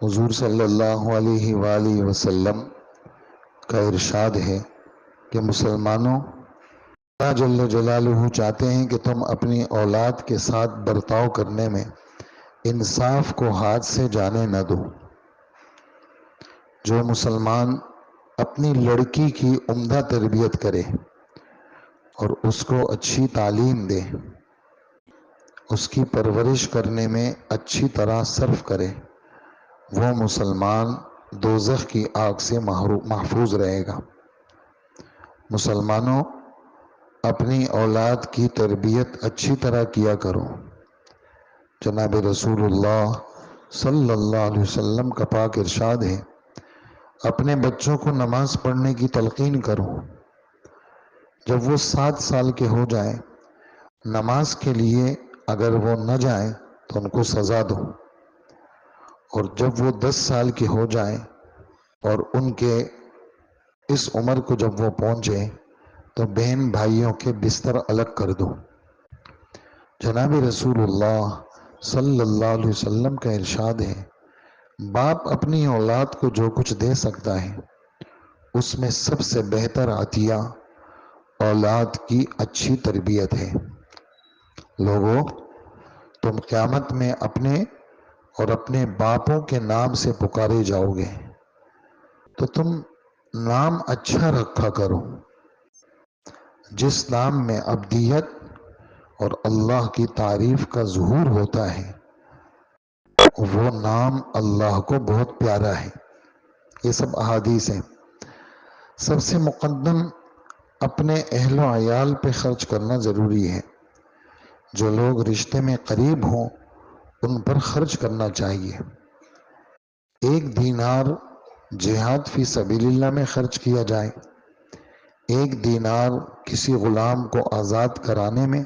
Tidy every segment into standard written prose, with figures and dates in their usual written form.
حضور صلی اللہ علیہ وآلہ وسلم کا ارشاد ہے کہ مسلمانوں، اللہ جل جلالہ چاہتے ہیں کہ تم اپنی اولاد کے ساتھ برتاؤ کرنے میں انصاف کو ہاتھ سے جانے نہ دو۔ جو مسلمان اپنی لڑکی کی عمدہ تربیت کرے اور اس کو اچھی تعلیم دے، اس کی پرورش کرنے میں اچھی طرح صرف کرے، وہ مسلمان دوزخ کی آگ سے محفوظ رہے گا۔ مسلمانوں، اپنی اولاد کی تربیت اچھی طرح کیا کرو۔ جناب رسول اللہ صلی اللہ علیہ وسلم کا پاک ارشاد ہے، اپنے بچوں کو نماز پڑھنے کی تلقین کرو۔ جب وہ 7 سال کے ہو جائیں، نماز کے لیے اگر وہ نہ جائیں تو ان کو سزا دو، اور جب وہ 10 سال کے ہو جائیں اور ان کے اس عمر کو جب وہ پہنچے تو بہن بھائیوں کے بستر الگ کر دو۔ جناب رسول اللہ صلی اللہ علیہ وسلم کا ارشاد ہے، باپ اپنی اولاد کو جو کچھ دے سکتا ہے اس میں سب سے بہتر عطیہ اولاد کی اچھی تربیت ہے۔ لوگوں، تم قیامت میں اپنے اور اپنے باپوں کے نام سے پکارے جاؤ گے، تو تم نام اچھا رکھا کرو۔ جس نام میں ابدیت اور اللہ کی تعریف کا ظہور ہوتا ہے وہ نام اللہ کو بہت پیارا ہے۔ یہ سب احادیث ہیں۔ سب سے مقدم اپنے اہل و عیال پہ خرچ کرنا ضروری ہے۔ جو لوگ رشتے میں قریب ہوں ان پر خرچ کرنا چاہیے۔ 1 دینار جہاد فی سبیل اللہ میں خرچ کیا جائے، 1 دینار کسی غلام کو آزاد کرانے میں،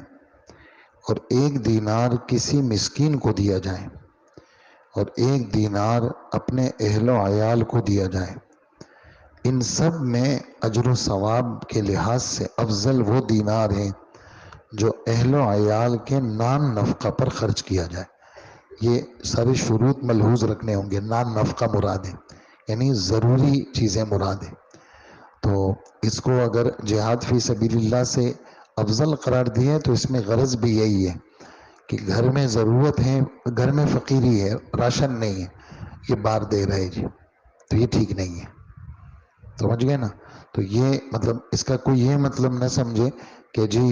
اور 1 دینار کسی مسکین کو دیا جائے، اور 1 دینار اپنے اہل و عیال کو دیا جائے۔ ان سب میں اجر و ثواب کے لحاظ سے افضل وہ دینار ہیں جو اہل و عیال کے نان نفقہ پر خرچ کیا جائے۔ یہ سارے شروط ملحوظ رکھنے ہوں گے۔ نان نفقہ مراد ہے، یعنی ضروری چیزیں مراد ہیں۔ تو اس کو اگر جہاد فی سبیل اللہ سے افضل قرار دیا ہے تو اس میں غرض بھی یہی ہے کہ گھر میں ضرورت ہے، گھر میں فقیری ہے، راشن نہیں ہے، یہ باہر دے رہے جی، تو یہ ٹھیک نہیں ہے۔ سمجھ گئے نا؟ تو یہ مطلب اس کا کوئی یہ مطلب نہ سمجھے کہ جی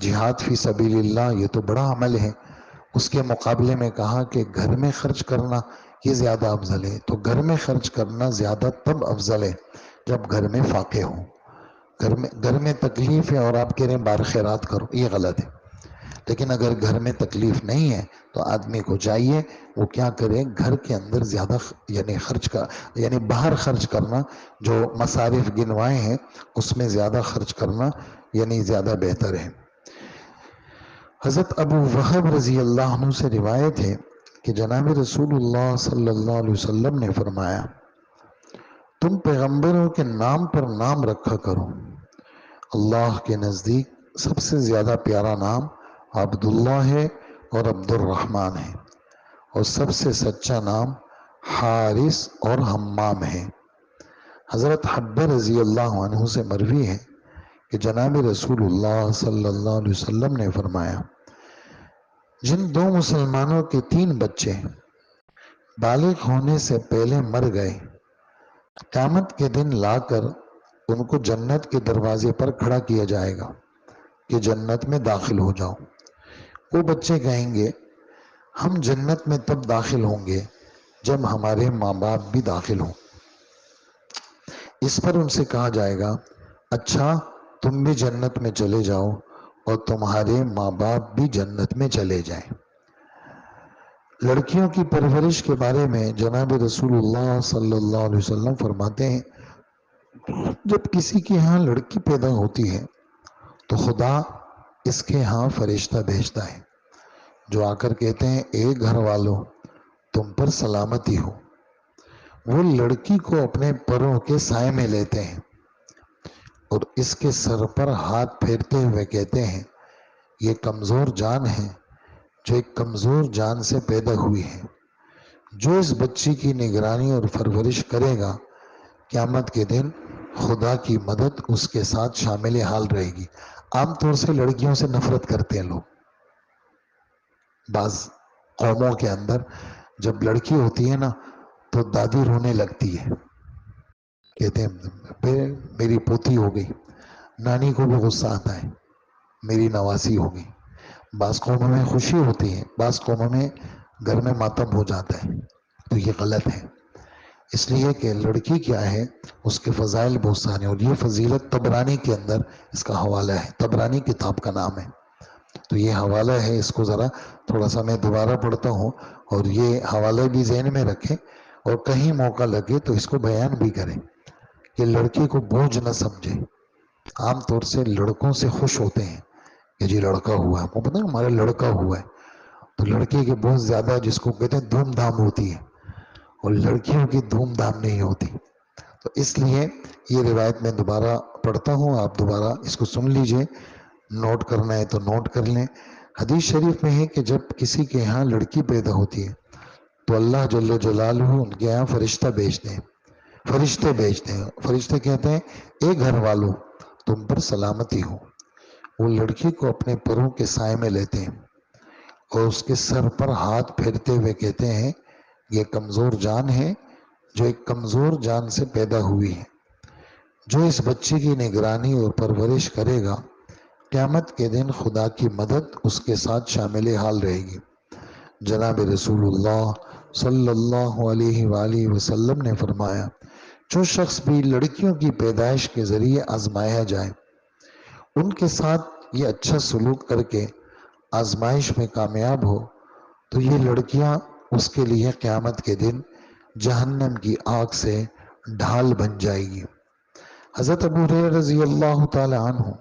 جہاد فی سبیل اللہ یہ تو بڑا عمل ہے، اس کے مقابلے میں کہا کہ گھر میں خرچ کرنا یہ زیادہ افضل ہے۔ تو گھر میں خرچ کرنا زیادہ تب افضل ہے جب گھر میں فاقے ہوں۔ گھر میں تکلیف ہے اور آپ کہہ رہے ہیں بار خیرات کرو، یہ غلط ہے۔ لیکن اگر گھر میں تکلیف نہیں ہے تو آدمی کو چاہیے وہ کیا کرے، گھر کے اندر زیادہ یعنی باہر خرچ کرنا، جو مصارف گنوائے ہیں اس میں زیادہ خرچ کرنا یعنی زیادہ بہتر ہے۔ حضرت ابو وہب رضی اللہ عنہ سے روایت ہے کہ جناب رسول اللہ صلی اللہ علیہ وسلم نے فرمایا، تم پیغمبروں کے نام پر نام رکھا کرو۔ اللہ کے نزدیک سب سے زیادہ پیارا نام عبداللہ ہے اور عبد الرحمن ہے، اور سب سے سچا نام حارث اور حمام ہے۔ حضرت حبہ رضی اللہ عنہ سے مروی ہے کہ جناب رسول اللہ صلی اللہ علیہ وسلم نے فرمایا، جن 2 مسلمانوں کے 3 بچے بالغ ہونے سے پہلے مر گئے، قیامت کے دن لا کر ان کو جنت کے دروازے پر کھڑا کیا جائے گا کہ جنت میں داخل ہو جاؤ۔ وہ بچے کہیں گے، ہم جنت میں تب داخل ہوں گے جب ہمارے ماں باپ بھی داخل ہوں۔ اس پر ان سے کہا جائے گا، اچھا تم بھی جنت میں چلے جاؤ اور تمہارے ماں باپ بھی جنت میں چلے جائیں۔ لڑکیوں کی پرورش کے بارے میں جناب رسول اللہ صلی اللہ علیہ وسلم فرماتے ہیں، جب کسی کے ہاں لڑکی پیدا ہوتی ہے تو خدا اس کے ہاں فرشتہ بھیجتا ہے جو آ کر کہتے ہیں، اے گھر والوں تم پر سلامتی ہو۔ وہ لڑکی کو اپنے پروں کے سائے میں لیتے ہیں اور اس کے سر پر ہاتھ پھیرتے ہوئے کہتے ہیں، یہ کمزور جان ہے جو ایک کمزور جان سے پیدا ہوئی ہے، جو اس بچی کی نگرانی اور پرورش کرے گا قیامت کے دن خدا کی مدد اس کے ساتھ شامل حال رہے گی۔ عام طور سے لڑکیوں سے نفرت کرتے ہیں لوگ، بعض قوموں کے اندر جب لڑکی ہوتی ہے نا تو دادی رونے لگتی ہے، کہتے ہیں میری پوتی ہو گئی، نانی کو بھی غصہ آتا ہے میری نواسی ہو گئی۔ بعض قوموں میں خوشی ہوتی ہے، بعض قوموں میں گھر میں ماتم ہو جاتا ہے، تو یہ غلط ہے۔ اس لیے کہ لڑکی کیا ہے، اس کے فضائل بہت سارے، اور یہ فضیلت طبرانی کے اندر اس کا حوالہ ہے، طبرانی کتاب کا نام ہے، تو یہ حوالہ ہے، اس کو ذرا تھوڑا سا میں دوبارہ پڑھتا ہوں، اور یہ حوالے بھی ذہن میں رکھیں، اور کہیں موقع لگے تو اس کو بیان بھی کریں کہ لڑکی کو بوجھ نہ سمجھے۔ عام طور سے لڑکوں سے خوش ہوتے ہیں کہ جی لڑکا ہوا ہے، وہ پتہ ہے ہمارا لڑکا ہوا ہے، تو لڑکی کے بہت زیادہ جس کو کہتے ہیں دھوم دھام ہوتی ہے، اور لڑکیوں کی دھوم دھام نہیں ہوتی۔ تو اس لیے یہ روایت میں دوبارہ پڑھتا ہوں، آپ دوبارہ اس کو سن لیجئے، نوٹ کرنا ہے تو نوٹ کر لیں۔ حدیث شریف میں ہے کہ جب کسی کے ہاں لڑکی پیدا ہوتی ہے تو اللہ جل جلالہ ان کے ہاں فرشتہ بھیجتے ہیں، فرشتے کہتے ہیں اے گھر والوں تم پر سلامتی ہو۔ وہ لڑکی کو اپنے پروں کے سائے میں لیتے ہیں اور اس کے سر پر ہاتھ پھیرتے ہوئے کہتے ہیں یہ کمزور جان ہے جو ایک کمزور جان سے پیدا ہوئی ہے، جو اس بچی کی نگرانی اور پرورش کرے گا قیامت کے دن خدا کی مدد اس کے ساتھ شامل حال رہے گی۔ جناب رسول اللہ صلی اللہ علیہ وآلہ وسلم نے فرمایا جو شخص بھی لڑکیوں کی پیدائش کے ذریعے آزمایا جائے، ان کے ساتھ یہ اچھا سلوک کر کے آزمائش میں کامیاب ہو تو یہ لڑکیاں اس کے لیے قیامت کے دن جہنم کی آگ سے ڈھال بن جائے گی۔ حضرت ابو ہریرہ رضی اللہ تعالی عنہ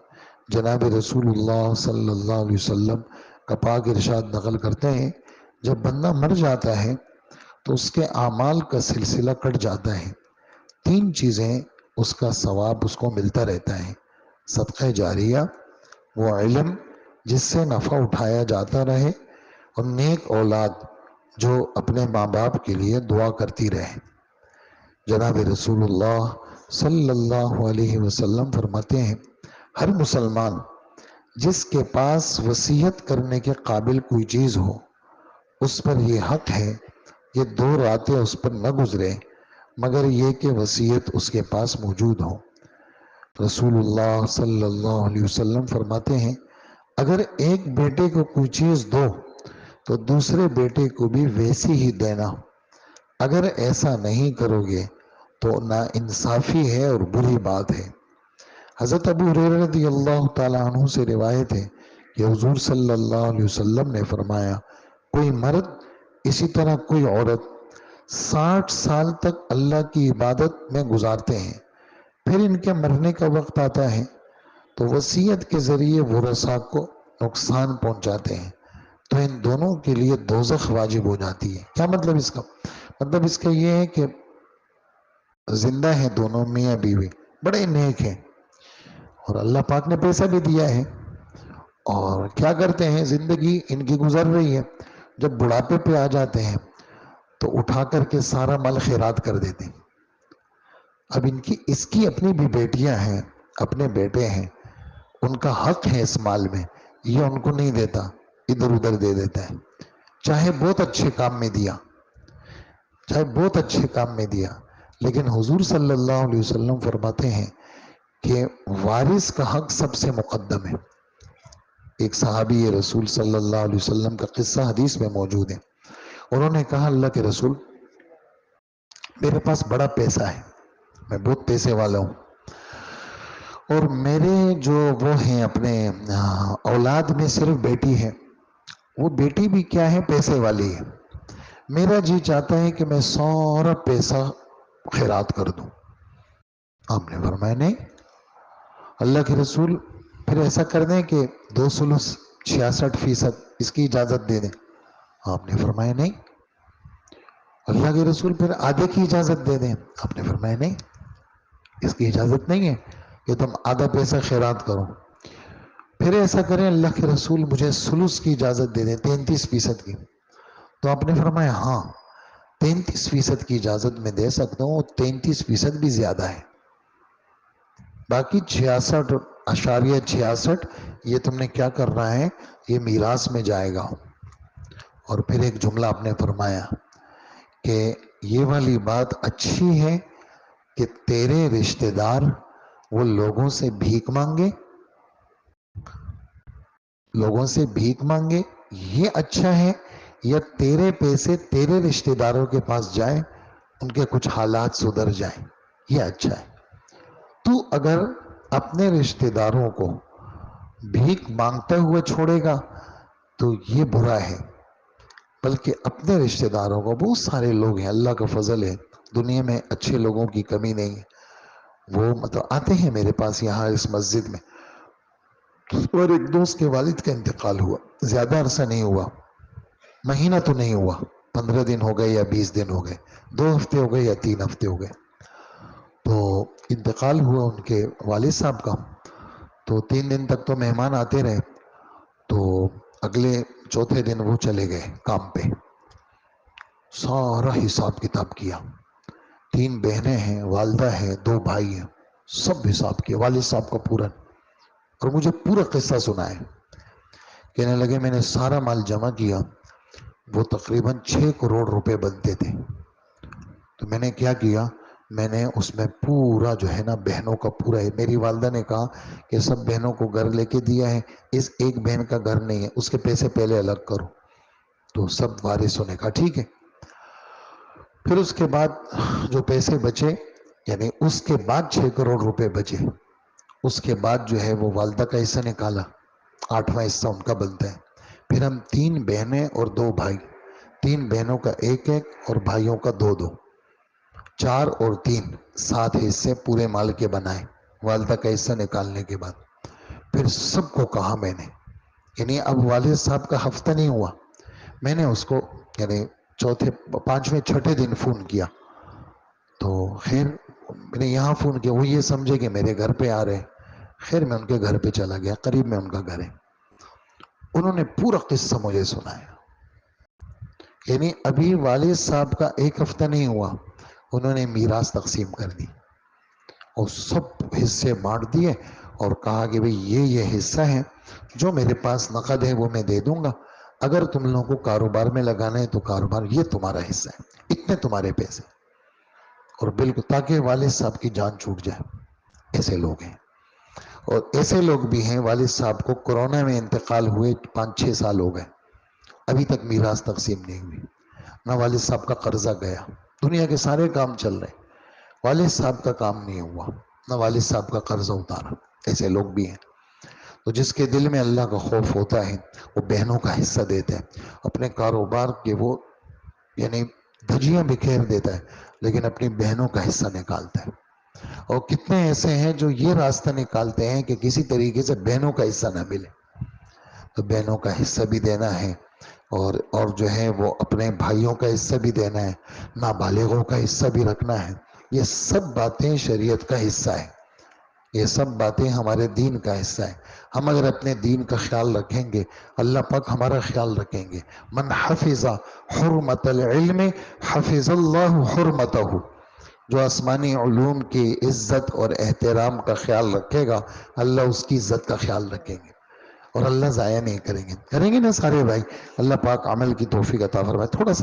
جناب رسول اللہ صلی اللہ علیہ وسلم کا پاک ارشاد نقل کرتے ہیں جب بندہ مر جاتا ہے تو اس کے اعمال کا سلسلہ کٹ جاتا ہے، تین چیزیں اس کا ثواب اس کو ملتا رہتا ہے، صدقہ جاریہ، وہ علم جس سے نفع اٹھایا جاتا رہے، اور نیک اولاد جو اپنے ماں باپ کے لیے دعا کرتی رہے۔ جناب رسول اللہ صلی اللہ علیہ وسلم فرماتے ہیں ہر مسلمان جس کے پاس وصیت کرنے کے قابل کوئی چیز ہو اس پر یہ حق ہے یہ 2 راتیں اس پر نہ گزرے مگر یہ کہ وصیت اس کے پاس موجود ہو۔ رسول اللہ صلی اللہ علیہ وسلم فرماتے ہیں اگر ایک بیٹے کو کوئی چیز دو تو دوسرے بیٹے کو بھی ویسی ہی دینا، اگر ایسا نہیں کرو گے تو ناانصافی ہے اور بری بات ہے۔ حضرت ابو ہریرہ رضی اللہ تعالیٰ عنہ سے روایت ہے کہ حضور صلی اللہ علیہ وسلم نے فرمایا کوئی مرد اسی طرح کوئی عورت 60 سال تک اللہ کی عبادت میں گزارتے ہیں، پھر ان کے مرنے کا وقت آتا ہے تو وصیت کے ذریعے ورثاء کو نقصان پہنچاتے ہیں تو ان دونوں کے لیے دوزخ واجب ہو جاتی ہے۔ کیا مطلب اس کا؟ مطلب اس کا یہ ہے کہ زندہ ہیں دونوں میاں بیوی، بڑے نیک ہیں اور اللہ پاک نے پیسہ بھی دیا ہے، اور کیا کرتے ہیں زندگی ان کی گزر رہی ہے، جب بڑھاپے پہ آ جاتے ہیں تو اٹھا کر کے سارا مال خیرات کر دیتے ہیں۔ اب اس کی اپنی بھی بیٹیاں ہیں، اپنے بیٹے ہیں، ان کا حق ہے اس مال میں، یہ ان کو نہیں دیتا، ادھر ادھر دے دیتا ہے، چاہے بہت اچھے کام میں دیا، لیکن حضور صلی اللہ علیہ وسلم فرماتے ہیں کہ وارث کا حق سب سے مقدم ہے۔ ایک صحابی رسول صلی اللہ علیہ وسلم کا قصہ حدیث میں موجود ہے، انہوں نے کہا اللہ کے رسول میرے پاس بڑا پیسہ ہے، میں بہت پیسے والا ہوں، اور میرے جو وہ ہیں اپنے اولاد میں صرف بیٹی ہے، وہ بیٹی بھی کیا ہے پیسے والی ہے، میرا جی چاہتا ہے کہ میں سارا پیسہ خیرات کر دوں۔ آپ نے فرمایا نہیں اللہ کے رسول پھر ایسا کر دیں کہ 66% اس کی اجازت دے دیں۔ آپ نے فرمایا نہیں اللہ کے رسول پھر آدھے کی اجازت دے دیں۔ آپ نے فرمایا نہیں اس کی اجازت نہیں ہے کہ تم آدھا پیسہ خیرات کرو۔ پھر ایسا کریں اللہ کے رسول مجھے ثلث کی اجازت دے دیں، 33% کی۔ تو آپ نے فرمایا ہاں 33% کی اجازت میں دے سکتا ہوں، 33% بھی زیادہ ہے، باقی 66.66 یہ تم نے کیا کرنا ہے، یہ میراث میں جائے گا۔ اور پھر ایک جملہ آپ نے فرمایا کہ یہ والی بات اچھی ہے کہ تیرے رشتہ دار وہ لوگوں سے بھیک مانگے، یہ اچھا ہے، یا تیرے پیسے تیرے رشتہ داروں کے پاس جائیں، ان کے کچھ حالات سدھر جائیں، یہ اچھا ہے۔ تو اگر اپنے رشتہ داروں کو بھیک مانگتے ہوئے چھوڑے گا تو یہ برا ہے، بلکہ اپنے رشتہ داروں کو، بہت سارے لوگ ہیں، اللہ کا فضل ہے، دنیا میں اچھے لوگوں کی کمی نہیں ہے، وہ مطلب آتے ہیں میرے پاس یہاں اس مسجد میں۔ اور ایک دوست کے والد کا انتقال ہوا، زیادہ عرصہ نہیں ہوا، مہینہ تو نہیں ہوا، 15 دن ہو گئے یا 20 دن ہو گئے، 2 ہفتے ہو گئے یا 3 ہفتے ہو گئے، تو انتقال ہوا ان کے والد صاحب کا۔ تو 3 دن تک تو مہمان آتے رہے، تو اگلے چوتھے دن وہ چلے گئے کام پہ، سارا حساب کتاب کیا، 3 بہنیں ہیں، والدہ ہے، 2 بھائی ہیں، سب حساب کیا والد صاحب کا پورا، اور مجھے پورا قصہ سنا ہے۔ کہنے لگے میں نے سارا مال جمع کیا، وہ تقریباً 6 کروڑ روپے بنتے تھے، تو میں نے کیا کیا، میں نے اس میں پورا جو ہے نا بہنوں کا پورا ہے، میری والدہ نے کہا کہ سب بہنوں کو گھر لے کے دیا ہے، اس ایک بہن کا گھر نہیں ہے، اس کے پیسے پہلے الگ کرو، تو سب وارثوں نے کہا ٹھیک ہے۔ پھر اس کے بعد جو پیسے بچے، یعنی اس کے بعد 6 کروڑ روپے بچے، اس کے بعد جو ہے وہ والدہ کا حصہ نکالا، 8واں حصہ ان کا بنتا ہے۔ پھر ہم 3 بہنیں اور 2 بھائی، 3 بہنوں کا 1 اور بھائیوں کا 2، 4 اور 3 7 حصے پورے مال کے بنائے والدہ کا حصہ نکالنے کے بعد۔ پھر سب کو کہا میں نے، یعنی اب والد صاحب کا ہفتہ نہیں ہوا، میں نے اس کو یعنی 5ویں 6 دن فون کیا، تو خیر میں نے یہاں فون کیا، وہ یہ سمجھے کہ میرے گھر پہ آ رہے، خیر میں ان کے گھر پہ چلا گیا، قریب میں ان کا گھر ہے، انہوں نے پورا قصہ مجھے سنایا، یعنی ابھی والد صاحب کا 1 ہفتہ نہیں ہوا، انہوں نے میراث تقسیم کر دی اور سب حصے بانٹ دیے، اور کہا کہ بھئی یہ حصہ ہے، جو میرے پاس نقد ہے وہ میں دے دوں گا، اگر تم لوگوں کو کاروبار میں لگانا ہے تو کاروبار، یہ تمہارا حصہ ہے، اتنے تمہارے پیسے، اور بالکل تاکہ والد صاحب کی جان چھوٹ جائے۔ ایسے لوگ ہیں، اور ایسے لوگ بھی ہیں، والد صاحب کو کورونا میں انتقال ہوئے 5-6 سال ہو گئے، ابھی تک میراث تقسیم نہیں ہوئی، نہ والد صاحب کا قرضہ گیا، دنیا کے سارے کام چل رہے، والد صاحب کا کام نہیں ہوا، نہ والد صاحب کا قرضہ اتارا، ایسے لوگ بھی ہیں۔ تو جس کے دل میں اللہ کا خوف ہوتا ہے وہ بہنوں کا حصہ دیتا ہے، اپنے کاروبار کے وہ یعنی دھجیاں بکھیر دیتا ہے، لیکن اپنی بہنوں کا حصہ نکالتا ہے۔ اور کتنے ایسے ہیں جو یہ راستہ نکالتے ہیں کہ کسی طریقے سے بہنوں کا حصہ نہ ملے، تو بہنوں کا حصہ بھی دینا ہے، اور جو ہے وہ اپنے بھائیوں کا حصہ بھی دینا ہے، نابالغوں کا حصہ بھی رکھنا ہے، یہ سب باتیں شریعت کا حصہ ہے، یہ سب باتیں ہمارے دین کا حصہ ہے۔ ہم اگر اپنے دین کا خیال رکھیں گے، اللہ پاک ہمارا خیال رکھیں گے۔ من حفظ حرمت العلم حفظ اللہ حرمتہ، جو آسمانی علوم کی عزت اور احترام کا خیال رکھے گا، اللہ اس کی عزت کا خیال رکھیں گے، اور اللہ ضائع نہیں کریں گے نا سارے بھائی۔ اللہ پاک عمل کی توفیق عطا فرمائے۔ تھوڑا سا